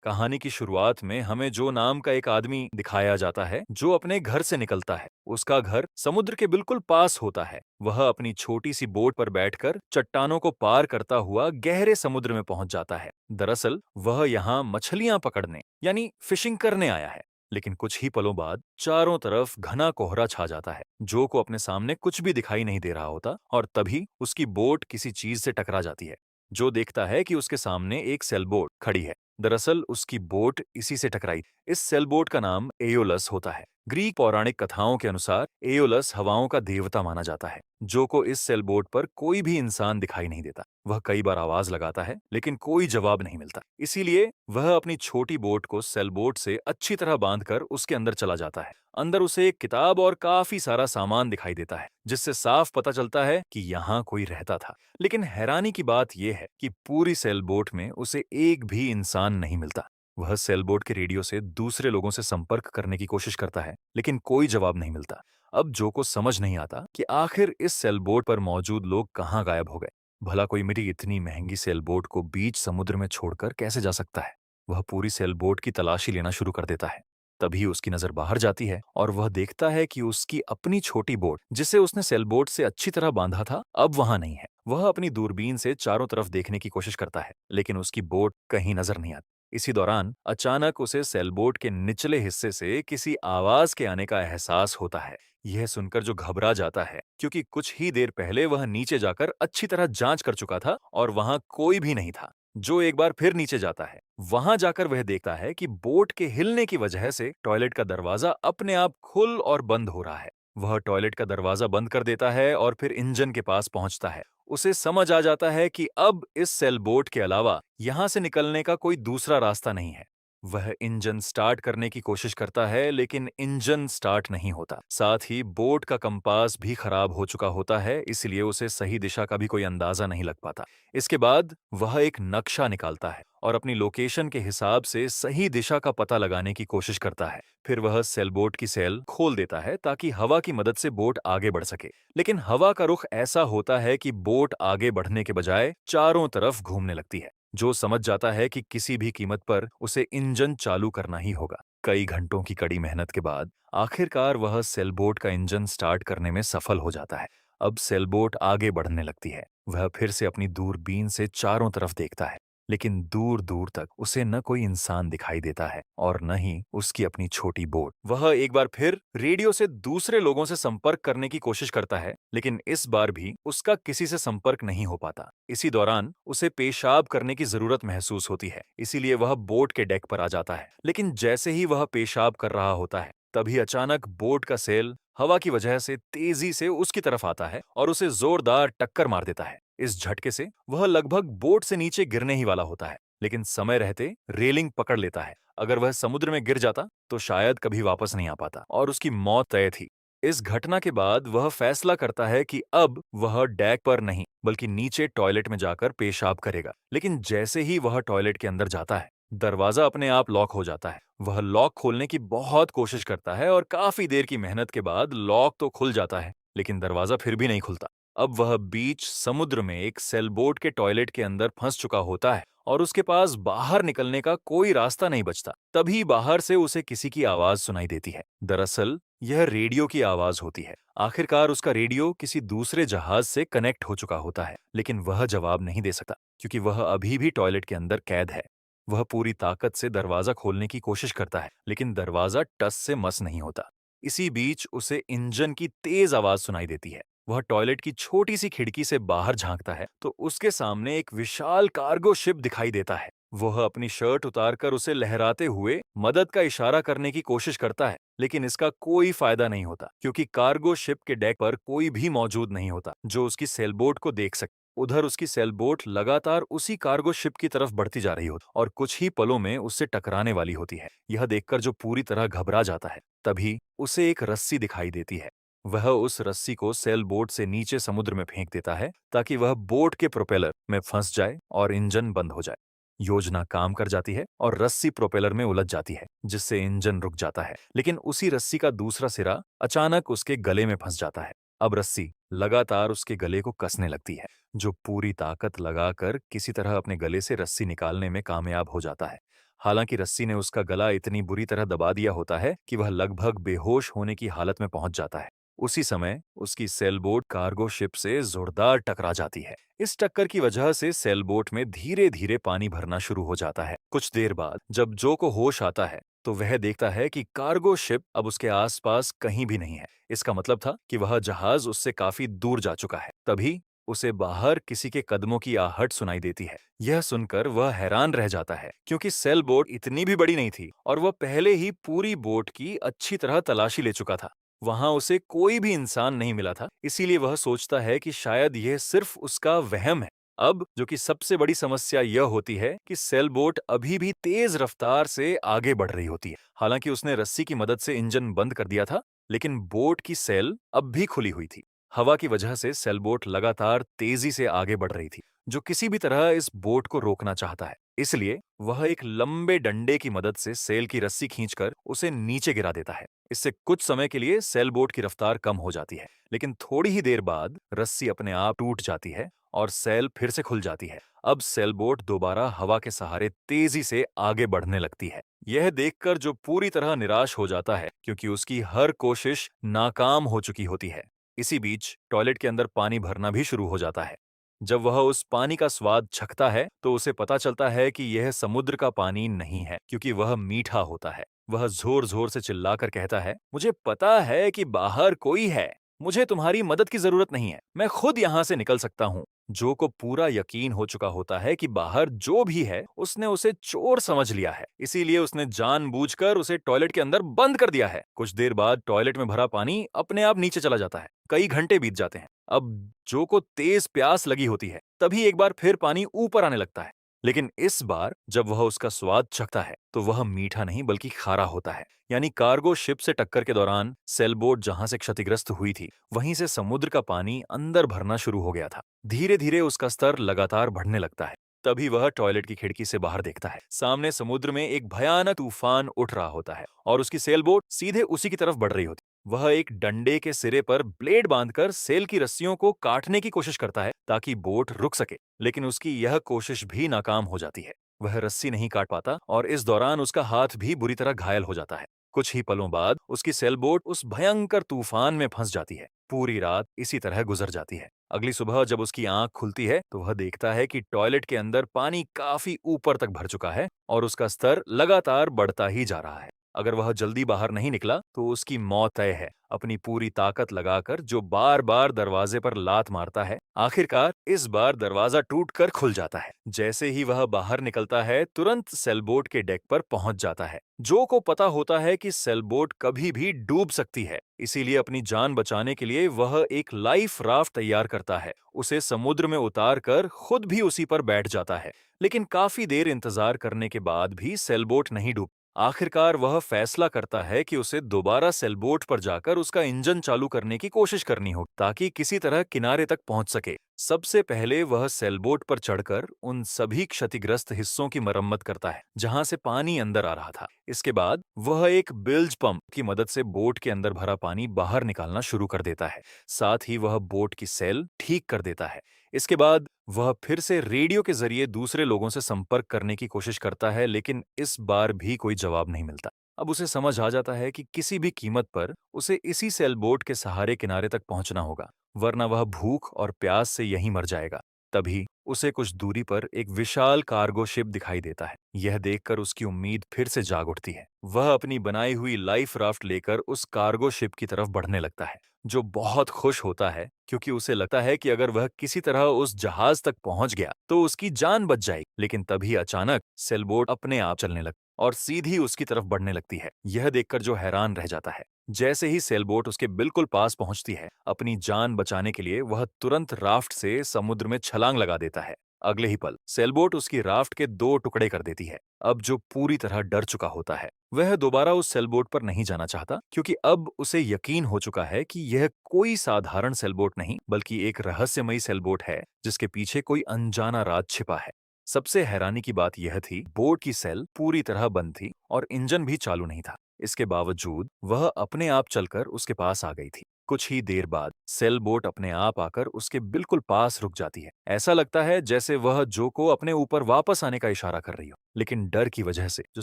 कहानी की शुरुआत में हमें जो नाम का एक आदमी दिखाया जाता है जो अपने घर से निकलता है। उसका घर समुद्र के बिल्कुल पास होता है। वह अपनी छोटी सी बोट पर बैठकर चट्टानों को पार करता हुआ गहरे समुद्र में पहुंच जाता है। दरअसल वह यहाँ मछलियां पकड़ने यानी फिशिंग करने आया है। लेकिन कुछ ही पलों बाद चारों तरफ घना कोहरा छा जाता है। जो को अपने सामने कुछ भी दिखाई नहीं दे रहा होता और तभी उसकी बोट किसी चीज से टकरा जाती है। जो देखता है कि उसके सामने एक सेलबोट खड़ी है। दरअसल उसकी बोट इसी से टकराई। इस सेलबोट का नाम एयोलस होता है। ग्रीक पौराणिक कथाओं के अनुसार एयोलस हवाओं का देवता माना जाता है। जो को इस सेलबोट पर कोई भी इंसान दिखाई नहीं देता। वह कई बार आवाज लगाता है लेकिन कोई जवाब नहीं मिलता। इसीलिए वह अपनी छोटी बोट को सेलबोट से अच्छी तरह बांधकर उसके अंदर चला जाता है। अंदर उसे एक किताब और काफी सारा सामान दिखाई देता है, जिससे साफ पता चलता है कि यहाँ कोई रहता था। लेकिन हैरानी की बात यह है कि पूरी सेलबोट में उसे एक भी इंसान नहीं मिलता। वह सेलबोट के रेडियो से दूसरे लोगों से संपर्क करने की कोशिश करता है, लेकिन कोई जवाब नहीं मिलता। अब जो को समझ नहीं आता कि आखिर इस सेलबोट पर मौजूद लोग कहाँ गायब हो गए। भला कोई मेरी इतनी महंगी सेलबोट को बीच समुद्र में छोड़कर कैसे जा सकता है। वह पूरी सेलबोट की तलाशी लेना शुरू कर देता है। तभी उसकी नजर बाहर जाती है और वह देखता है कि उसकी अपनी छोटी बोट, जिसे उसने सेलबोट से अच्छी तरह बांधा था, अब वहां नहीं है। वह अपनी दूरबीन से चारों तरफ देखने की कोशिश करता है, लेकिन उसकी बोट कहीं नजर नहीं आती। इसी दौरान अचानक उसे सेलबोट के निचले हिस्से से किसी आवाज के आने का एहसास होता है। यह सुनकर जो घबरा जाता है, क्योंकि कुछ ही देर पहले वह नीचे जाकर अच्छी तरह जांच कर चुका था और वहां कोई भी नहीं था। जो एक बार फिर नीचे जाता है। वहां जाकर वह देखता है कि बोट के हिलने की वजह से टॉयलेट का दरवाजा अपने आप खुल और बंद हो रहा है। वह टॉयलेट का दरवाजा बंद कर देता है और फिर इंजन के पास पहुंचता है। उसे समझ आ जाता है कि अब इस सेल बोट के अलावा यहां से निकलने का कोई दूसरा रास्ता नहीं है। वह इंजन स्टार्ट करने की कोशिश करता है, लेकिन इंजन स्टार्ट नहीं होता। साथ ही बोट का कंपास भी खराब हो चुका होता है, इसलिए उसे सही दिशा का भी कोई अंदाजा नहीं लग पाता। इसके बाद वह एक नक्शा निकालता है और अपनी लोकेशन के हिसाब से सही दिशा का पता लगाने की कोशिश करता है। फिर वह सेलबोट की सेल खोल देता है ताकि हवा की मदद से बोट आगे बढ़ सके। लेकिन हवा का रुख ऐसा होता है कि बोट आगे बढ़ने के बजाय चारों तरफ घूमने लगती है। जो समझ जाता है कि किसी भी कीमत पर उसे इंजन चालू करना ही होगा। कई घंटों की कड़ी मेहनत के बाद आखिरकार वह सेलबोट का इंजन स्टार्ट करने में सफल हो जाता है। अब सेलबोट आगे बढ़ने लगती है। वह फिर से अपनी दूरबीन से चारों तरफ देखता है, लेकिन दूर दूर तक उसे न कोई इंसान दिखाई देता है और न ही उसकी अपनी छोटी बोट। वह एक बार फिर रेडियो से दूसरे लोगों से संपर्क करने की कोशिश करता है, लेकिन इस बार भी उसका किसी से संपर्क नहीं हो पाता। इसी दौरान उसे पेशाब करने की जरूरत महसूस होती है, इसीलिए वह बोट के डेक पर आ जाता है। लेकिन जैसे ही वह पेशाब कर रहा होता है, तभी अचानक बोट का सेल हवा की वजह से तेजी से उसकी तरफ आता है और उसे जोरदार टक्कर मार देता है। इस झटके से वह लगभग बोट से नीचे गिरने ही वाला होता है, लेकिन समय रहते रेलिंग पकड़ लेता है। अगर वह समुद्र में गिर जाता तो शायद कभी वापस नहीं आ पाता और उसकी मौत तय थी। इस घटना के बाद वह फैसला करता है कि अब वह डेक पर नहीं बल्कि नीचे टॉयलेट में जाकर पेशाब करेगा। लेकिन जैसे ही वह टॉयलेट के अंदर जाता है, दरवाजा अपने आप लॉक हो जाता है। वह लॉक खोलने की बहुत कोशिश करता है और काफी देर की मेहनत के बाद लॉक तो खुल जाता है, लेकिन दरवाजा फिर भी नहीं खुलता। अब वह बीच समुद्र में एक सेलबोट के टॉयलेट के अंदर फंस चुका होता है और उसके पास बाहर निकलने का कोई रास्ता नहीं बचता। तभी बाहर से उसे किसी की आवाज सुनाई देती है। दरअसल यह रेडियो की आवाज होती है। आखिरकार उसका रेडियो किसी दूसरे जहाज से कनेक्ट हो चुका होता है, लेकिन वह जवाब नहीं दे सकता क्योंकि वह अभी भी टॉयलेट के अंदर कैद है। वह पूरी ताकत से दरवाजा खोलने की कोशिश करता है, लेकिन दरवाजा टस से मस नहीं होता। इसी बीच उसे इंजन की तेज आवाज सुनाई देती है। वह टॉयलेट की छोटी सी खिड़की से बाहर झांकता है तो उसके सामने एक विशाल कार्गो शिप दिखाई देता है। वह अपनी शर्ट उतारकर उसे लहराते हुए मदद का इशारा करने की कोशिश करता है, लेकिन इसका कोई फायदा नहीं होता क्योंकि कार्गो शिप के डेक पर कोई भी मौजूद नहीं होता जो उसकी सेलबोट को देख सके। उधर उसकी सेलबोट लगातार उसी कार्गो शिप की तरफ बढ़ती जा रही होती और कुछ ही पलों में उससे टकराने वाली होती है। यह देखकर जो पूरी तरह घबरा जाता है, तभी उसे एक रस्सी दिखाई देती है। वह उस रस्सी को सेल बोट से नीचे समुद्र में फेंक देता है ताकि वह बोट के प्रोपेलर में फंस जाए और इंजन बंद हो जाए। योजना काम कर जाती है और रस्सी प्रोपेलर में उलझ जाती है, जिससे इंजन रुक जाता है। लेकिन उसी रस्सी का दूसरा सिरा अचानक उसके गले में फंस जाता है। अब रस्सी लगातार उसके गले को कसने लगती है। जो पूरी ताकत लगाकर किसी तरह अपने गले से रस्सी निकालने में कामयाब हो जाता है। हालांकि रस्सी ने उसका गला इतनी बुरी तरह दबा दिया होता है कि वह लगभग बेहोश होने की हालत में पहुंच जाता है। उसी समय उसकी सेलबोट कार्गो शिप से जोरदार टकरा जाती है। इस टक्कर की वजह से सेलबोट में धीरे धीरे पानी भरना शुरू हो जाता है। कुछ देर बाद जब जो को होश आता है तो वह देखता है कि कार्गो शिप अब उसके आसपास कहीं भी नहीं है। इसका मतलब था कि वह जहाज उससे काफी दूर जा चुका है। तभी उसे बाहर किसी के कदमों की आहट सुनाई देती है। यह सुनकर वह हैरान रह जाता है क्योंकि सेल बोट इतनी भी बड़ी नहीं थी और वह पहले ही पूरी बोट की अच्छी तरह तलाशी ले चुका था। वहां उसे कोई भी इंसान नहीं मिला था, इसीलिए वह सोचता है कि शायद यह सिर्फ उसका वहम है। अब जो कि सबसे बड़ी समस्या यह होती है कि सेल बोट अभी भी तेज रफ्तार से आगे बढ़ रही होती है। हालांकि उसने रस्सी की मदद से इंजन बंद कर दिया था, लेकिन बोट की सेल अब भी खुली हुई थी। हवा की वजह से सेलबोट लगातार तेजी से आगे बढ़ रही थी, जो किसी भी तरह इस बोट को रोकना चाहता है। इसलिए वह एक लंबे डंडे की मदद से सेल की रस्सी खींचकर उसे नीचे गिरा देता है। इससे कुछ समय के लिए सेलबोट की रफ्तार कम हो जाती है, लेकिन थोड़ी ही देर बाद रस्सी अपने आप टूट जाती है और सेल फिर से खुल जाती है। अब सेलबोट दोबारा हवा के सहारे तेजी से आगे बढ़ने लगती है। यह देखकर जो पूरी तरह निराश हो जाता है क्योंकि उसकी हर कोशिश नाकाम हो चुकी होती है। इसी बीच टॉयलेट के अंदर पानी भरना भी शुरू हो जाता है। जब वह उस पानी का स्वाद चखता है तो उसे पता चलता है कि यह समुद्र का पानी नहीं है, क्योंकि वह मीठा होता है। वह जोर जोर से चिल्लाकर कहता है, मुझे पता है कि बाहर कोई है। मुझे तुम्हारी मदद की जरूरत नहीं है। मैं खुद यहाँ से निकल सकता हूँ। जो को पूरा यकीन हो चुका होता है कि बाहर जो भी है उसने उसे चोर समझ लिया है, इसीलिए उसने जानबूझकर उसे टॉयलेट के अंदर बंद कर दिया है। कुछ देर बाद टॉयलेट में भरा पानी अपने आप नीचे चला जाता है। कई घंटे बीत जाते हैं। अब जो को तेज प्यास लगी होती है, तभी एक बार फिर पानी ऊपर आने लगता है। लेकिन इस बार जब वह उसका स्वाद चखता है तो वह मीठा नहीं बल्कि खारा होता है। यानी कार्गो शिप से टक्कर के दौरान सेलबोट जहां से क्षतिग्रस्त हुई थी, वहीं से समुद्र का पानी अंदर भरना शुरू हो गया था। धीरे धीरे उसका स्तर लगातार बढ़ने लगता है। तभी वह टॉयलेट की खिड़की से बाहर देखता है। सामने समुद्र में एक भयानक तूफान उठ रहा होता है और उसकी सेलबोट सीधे उसी की तरफ बढ़ रही होती। वह एक डंडे के सिरे पर ब्लेड बांधकर सेल की रस्सियों को काटने की कोशिश करता है ताकि बोट रुक सके, लेकिन उसकी यह कोशिश भी नाकाम हो जाती है। वह रस्सी नहीं काट पाता और इस दौरान उसका हाथ भी बुरी तरह घायल हो जाता है। कुछ ही पलों बाद उसकी सेलबोट उस भयंकर तूफान में फंस जाती है। पूरी रात इसी तरह गुजर जाती है। अगली सुबह जब उसकी आंख खुलती है तो वह देखता है कि टॉयलेट के अंदर पानी काफी ऊपर तक भर चुका है और उसका स्तर लगातार बढ़ता ही जा रहा है। अगर वह जल्दी बाहर नहीं निकला तो उसकी मौत तय है। अपनी पूरी ताकत लगाकर जो बार बार दरवाजे पर लात मारता है, आखिरकार इस बार दरवाजा टूटकर खुल जाता है। जैसे ही वह बाहर निकलता है, तुरंत सेलबोट के डेक पर पहुंच जाता है। जो को पता होता है कि सेलबोट कभी भी डूब सकती है, इसीलिए अपनी जान बचाने के लिए वह एक लाइफ राफ्ट तैयार करता है। उसे समुद्र में उतार कर खुद भी उसी पर बैठ जाता है। लेकिन काफी देर इंतजार करने के बाद भी सेलबोट नहीं डूब। आखिरकार वह फैसला करता है कि उसे दोबारा सेलबोट पर जाकर उसका इंजन चालू करने की कोशिश करनी हो ताकि किसी तरह किनारे तक पहुंच सके। सबसे पहले वह सेलबोट पर चढ़कर उन सभी क्षतिग्रस्त हिस्सों की मरम्मत करता है जहां से पानी अंदर आ रहा था। इसके बाद वह एक बिल्ज पंप की मदद से बोट के अंदर भरा पानी बाहर निकालना शुरू कर देता है। साथ ही वह बोट की सेल ठीक कर देता है। इसके बाद वह फिर से रेडियो के जरिए दूसरे लोगों से संपर्क करने की कोशिश करता है, लेकिन इस बार भी कोई जवाब नहीं मिलता। अब उसे समझ आ जाता है कि किसी भी कीमत पर उसे इसी सेलबोट के सहारे किनारे तक पहुंचना होगा, वरना वह भूख और प्यास से यहीं मर जाएगा। तभी उसे कुछ दूरी पर एक विशाल कार्गो शिप दिखाई देता है। यह देखकर उसकी उम्मीद फिर से जाग उठती है। वह अपनी बनाई हुई लाइफ राफ्ट लेकर उस कार्गो शिप की तरफ बढ़ने लगता है, जो बहुत खुश होता है क्योंकि उसे लगता है कि अगर वह किसी तरह उस जहाज तक पहुंच गया तो उसकी जान बच जाएगी। लेकिन तभी अचानक सेलबोट अपने आप चलने लगती और सीधी उसकी तरफ बढ़ने लगती है। यह देखकर जो हैरान रह जाता है। जैसे ही सेलबोट उसके बिल्कुल पास पहुंचती है, अपनी जान बचाने के लिए वह तुरंत राफ्ट से समुद्र में छलांग लगा देता है। अगले ही पल सेलबोट उसकी राफ्ट के दो टुकड़े कर देती है। अब जो पूरी तरह डर चुका होता है, वह दोबारा उस सेलबोट पर नहीं जाना चाहता, क्योंकि अब उसे यकीन हो चुका है कि यह कोई साधारण सेलबोट नहीं बल्कि एक रहस्यमयी सेलबोट है जिसके पीछे कोई अनजाना राज छिपा है। सबसे हैरानी की बात यह थी, बोट की सेल पूरी तरह बंद थी और इंजन भी चालू नहीं था। इसके बावजूद वह अपने आप चलकर उसके पास आ गई थी। कुछ ही देर बाद सेल बोट अपने आप आकर उसके बिल्कुल पास रुक जाती है। ऐसा लगता है जैसे वह जो को अपने ऊपर वापस आने का इशारा कर रही हो, लेकिन डर की वजह से जो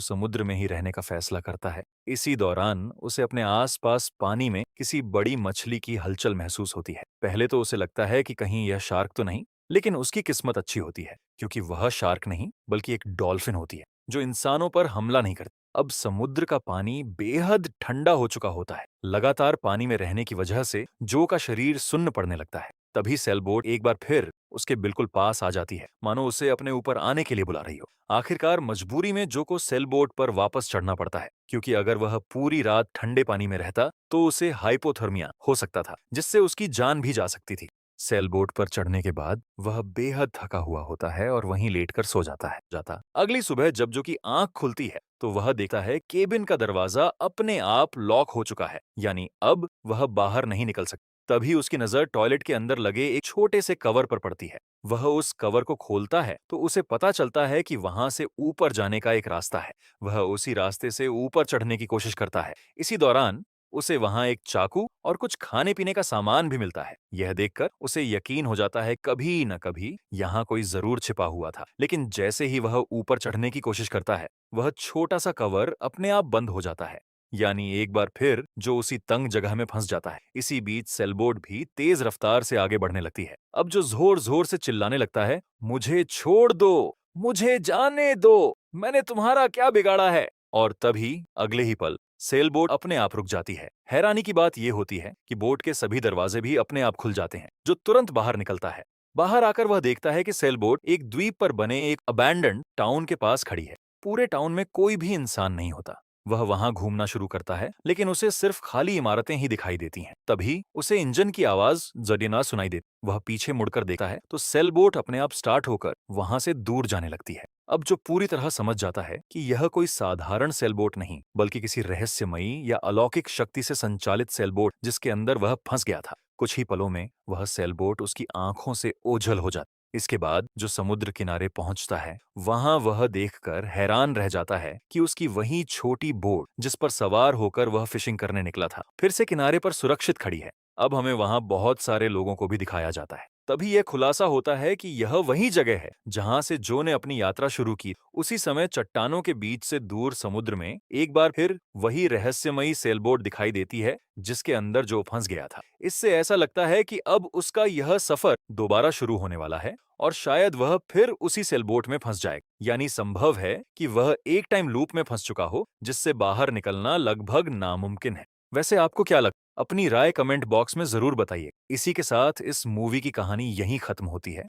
समुद्र में ही रहने का फैसला करता है। इसी दौरान उसे अपने आसपास पानी में किसी बड़ी मछली की हलचल महसूस होती है। पहले तो उसे लगता है कि कहीं यह शार्क तो नहीं, लेकिन उसकी किस्मत अच्छी होती है क्योंकि वह शार्क नहीं बल्कि एक डॉल्फिन होती है जो इंसानों पर हमला नहीं करती। अब समुद्र का पानी बेहद ठंडा हो चुका होता है। लगातार पानी में रहने की वजह से जो का शरीर सुन्न पड़ने लगता है। तभी सेलबोट एक बार फिर उसके बिल्कुल पास आ जाती है, मानो उसे अपने ऊपर आने के लिए बुला रही हो। आखिरकार मजबूरी में जो को सेलबोट पर वापस चढ़ना पड़ता है, क्योंकि अगर वह पूरी रात ठंडे पानी में रहता तो उसे हाइपोथर्मिया हो सकता था, जिससे उसकी जान भी जा सकती थी। सेलबोट पर चढ़ने के बाद वह बेहद थका हुआ होता है और वहीं लेटकर सो जाता। अगली सुबह जब जो की आंख खुलती है तो वह देखता है केबिन का दरवाजा अपने आप लॉक हो चुका है, यानी अब वह बाहर नहीं निकल सकता। तभी उसकी नजर टॉयलेट के अंदर लगे एक छोटे से कवर पर पड़ती है। वह उस कवर को खोलता है तो उसे पता चलता है कि वहां से ऊपर जाने का एक रास्ता है। वह उसी रास्ते से ऊपर चढ़ने की कोशिश करता है। इसी दौरान उसे वहां एक चाकू और कुछ खाने पीने का सामान भी मिलता है। यह देखकर उसे यकीन हो जाता है कभी न कभी यहाँ कोई जरूर छिपा हुआ था। लेकिन जैसे ही वह ऊपर चढ़ने की कोशिश करता है, वह छोटा सा कवर अपने आप बंद हो जाता है, यानी एक बार फिर जो उसी तंग जगह में फंस जाता है। इसी बीच सेलबोट भी तेज रफ्तार से आगे बढ़ने लगती है। अब जो जोर जोर से चिल्लाने लगता है, मुझे छोड़ दो, मुझे जाने दो, मैंने तुम्हारा क्या बिगाड़ा है। और तभी अगले ही पल सेलबोट अपने आप रुक जाती है। हैरानी की बात यह होती है कि बोट के सभी दरवाजे भी अपने आप खुल जाते हैं, जो तुरंत बाहर निकलता है। बाहर आकर वह देखता है कि सेलबोट एक द्वीप पर बने एक अबैंडन्ड टाउन के पास खड़ी है। पूरे टाउन में कोई भी इंसान नहीं होता। वह वहां घूमना शुरू करता है, लेकिन उसे सिर्फ खाली इमारतें ही दिखाई देती हैं। तभी उसे इंजन की आवाज जरी ना सुनाई देती। वह पीछे मुड़कर देखता है तो सेलबोट अपने आप स्टार्ट होकर वहां से दूर जाने लगती है। अब जो पूरी तरह समझ जाता है कि यह कोई साधारण सेलबोट नहीं बल्कि किसी रहस्यमयी या अलौकिक शक्ति से संचालित सेलबोट जिसके अंदर वह फंस गया था। कुछ ही पलों में वह सेलबोट उसकी आंखों से ओझल हो जाता। इसके बाद जो समुद्र किनारे पहुंचता है, वहां वह देखकर हैरान रह जाता है कि उसकी वही छोटी बोट जिस पर सवार होकर वह फिशिंग करने निकला था, फिर से किनारे पर सुरक्षित खड़ी है। अब हमें वहां बहुत सारे लोगों को भी दिखाया जाता है। तभी यह खुलासा होता है कि यह वही जगह है जहां से जो ने अपनी यात्रा शुरू की। उसी समय चट्टानों के बीच से दूर समुद्र में एक बार फिर वही रहस्यमयी सेलबोट दिखाई देती है जिसके अंदर जो फंस गया था। इससे ऐसा लगता है कि अब उसका यह सफर दोबारा शुरू होने वाला है और शायद वह फिर उसी सेलबोट में फंस जाए। यानी संभव है कि वह एक टाइम लूप में फंस चुका हो जिससे बाहर निकलना लगभग नामुमकिन है। वैसे आपको क्या लगता है? अपनी राय कमेंट बॉक्स में जरूर बताइए। इसी के साथ इस मूवी की कहानी यहीं खत्म होती है।